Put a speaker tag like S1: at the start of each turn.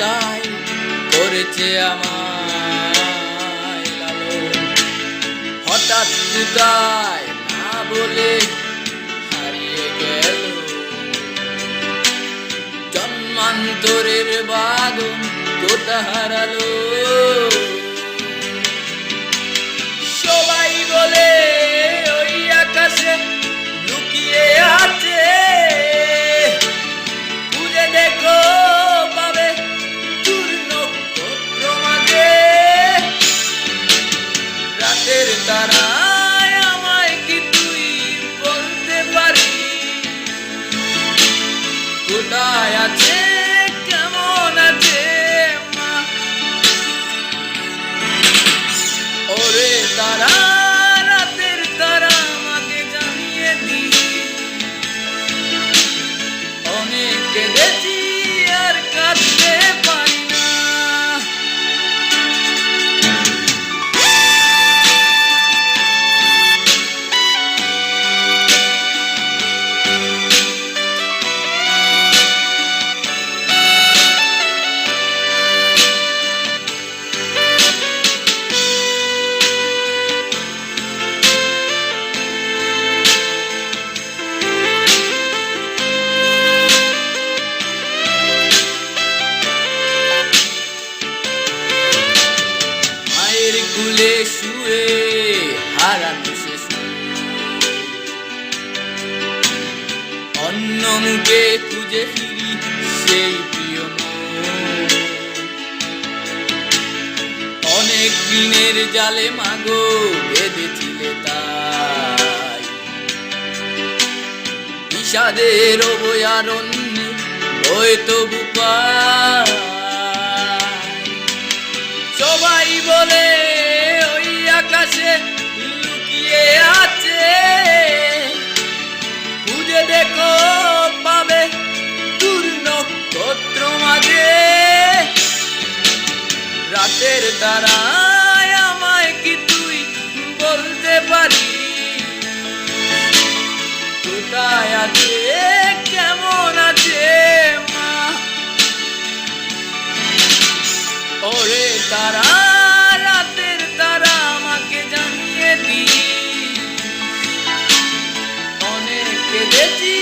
S1: তাই করেছে আমায় লালন। হঠাৎ তাই না বলে হারিয়ে গেল জন্মান্তরের বাঁধন কোথা হারালো। সবাই বলে ওই আকাশে লুকিয়ে আছে, খুঁজে দেখো পাবে দূর নক্ষত্র মাঝে। রাতের তারায় আমায় কি তুই বলতে পারি কোথায় আছে কেমন আছে মা? ওরে তারা, রাতের তারা আমাকে জানিয়ে দি, অনেক কেঁদেছি আর কাঁদতে পারি না। কুলে শুয়ে হারানো শেষ, অন্য মুখে খুঁজে ফিরি সেই প্রিয় মন। অনেক দিনের জালে মাগো বেঁধেছিলে তাই, বিষাদের অভয়ারণ্যে বয়ে তবু পাই। সবাই বলে ওই আকাশে লুকিয়ে আছে, খুঁজে দেখো পাবে দূর নক্ষত্র মাঝে। রাতের তারায় আমায় কি তুই বলতে পারি কোথায় আছে কেমন আছে মা? ওরে তারা, রাতের তারা আমাকে জানিয়ে দি, অনেক কেঁদেছি